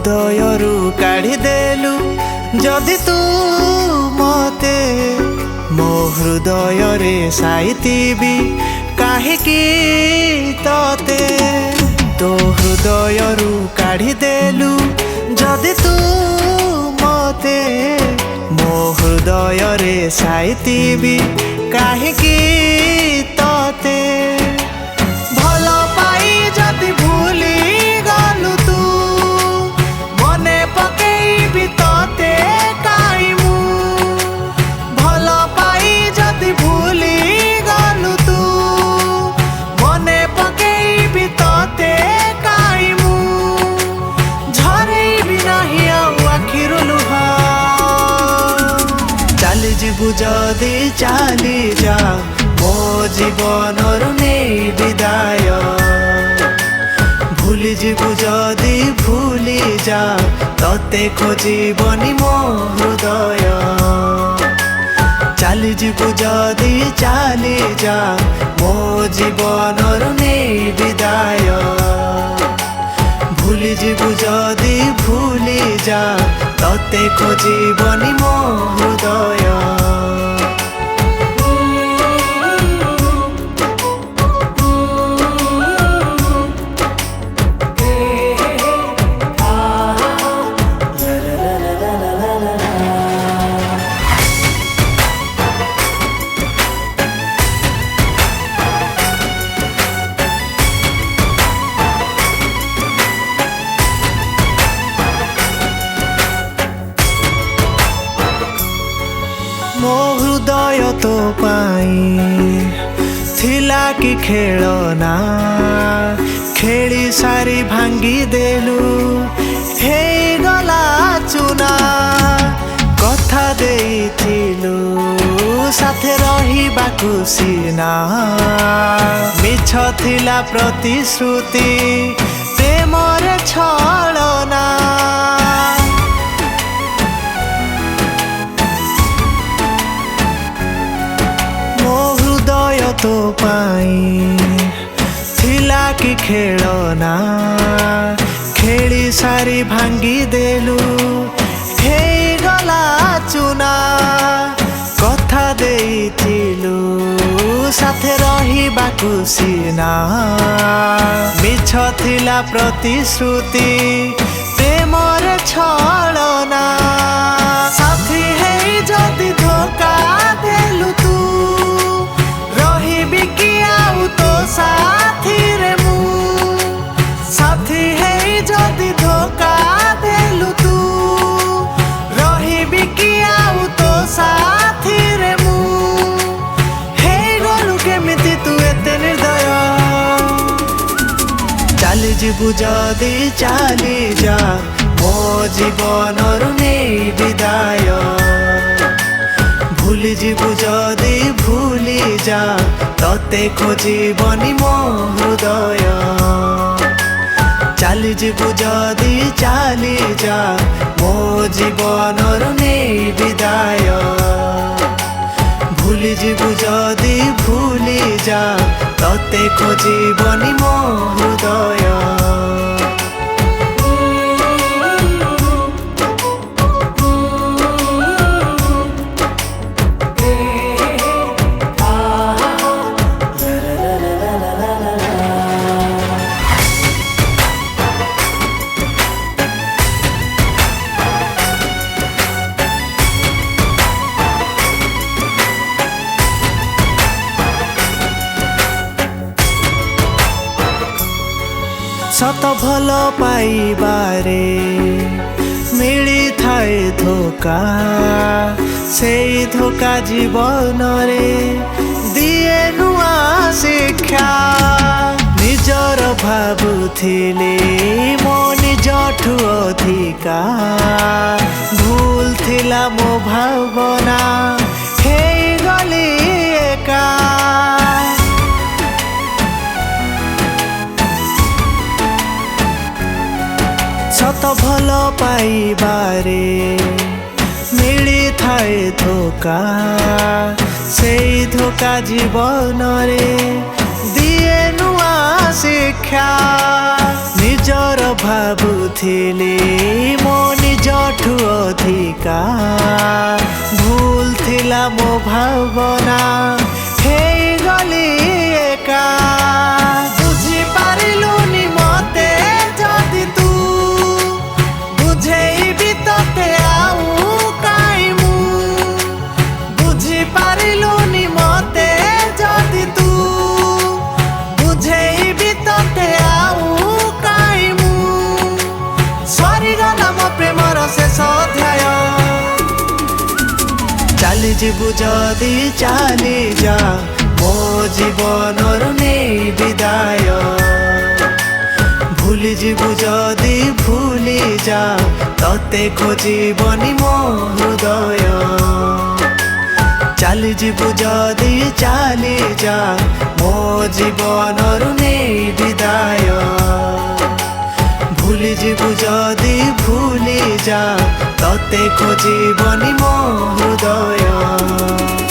हृदयरू काढ़ी देलु जदि तू मते मो हृदय रे साइतिबी काहेकि तते तो हृदयरू काढ़ी देलु जदि तू मते मो हृदय रे साइतिबी काहेकि तते भल पाई जदि भूली गलु तू मने पकेइबी तते काई मु भल पाई जदि भूली गलु तू मने पकेइबी तते काई मु झरेइबी नाही आउ आखिरु लुह चली जीवु जदि चली जा मो जीवनरु नहीं विदाय भूली जीवु जदि भूली जा तते खोजिबनी मो हृदय चली जीवु जदि चली जा मो जीवनरु नहीं विदाय भूली जीवु जदि भूली जा तते खोजिबनी मो हृदय मो हृदय तो पाई थिला कि खेलना खेली सारी भांगी देलु हे गला चुना कथा देइथिलु साथे रहिबाकु सीना मिछ थिला प्रतिश्रुति प्रेमर छलना तो पाई थिला कि खेलना खेली सारी भांगी देलु हे गला चुना कथा देइथिलु साथे रहिबाकु सीना मिछ थिला प्रतिश्रुति प्रेमर छलना साथी हे जदि धोखा देलु तू रहिबी कि आउ तो साथी रे मु साथी हे जदि धोखा देलु तू रहिबी कि आउ तो साथी रे मु हे गलु केमिति तू एते निर्दय चली जीवु जदि चली जा मो जीवनरु नहीं विदाय भूली जीवु जदि भूली जा तते खोजिबनी मो हृदय चली जीवु जदि चली जा मो जीवनरु नहीं विदाय भूली जीवु जदि भूली जा तते खोजिबनी मो हृदय सत भल पाइबारे मिली थाए धोखा से धोखा जीवन रे दिए नुआ शिक्षा निजर भाबुथिले मो निजठु अधिका भूल थिला मो भावना हे गली एका सत भल पाइबारे मिली थाए धोखा से धोखा जीवन रे दिए नुआ शिक्षा निजर भाबु କରୁଥିଲି ମୋ ନିଜଠୁ ଅଧିକା ଭୁଲ ଥିଲା ମୋ ଭାବନା ହେଇଗଲି ଏକା ବୁଝିପାରିଲୁନି ମତେ ଯଦି ତୁ ବୁଝେଇବି ତତେ ଆଉ କାଇଁ ମୁଁ ବୁଝିପାରିଲୁନି ମତେ ଯଦି ତୁ ବୁଝେଇବି ତତେ ଆଉ କାଇଁ ମୁଁ ସରିଗଲା ମୋ ପ୍ରେମର ଶେଷ ଅଧ୍ୟାୟ ଚାଲିଯିବୁ ଯଦି ଚାଲି ଯା ମୋ ଜୀବନରୁ ନେଇ ବିଦାୟ ଭୁଲିଯିବୁ ଯଦି ଭୁଲି ଯା ତତେ ଖୋଜିବନି ମୋ ହୃଦୟ ଚାଲିଯିବୁ ଯଦି ଚାଲି ଯା ମୋ ଜୀବନରୁ ନେଇ ବିଦାୟ ଭୁଲିଯିବୁ ଯଦି ଭୁଲି ଯା ତତେ ଖୋଜିବନି ମୋ ହୃଦୟ।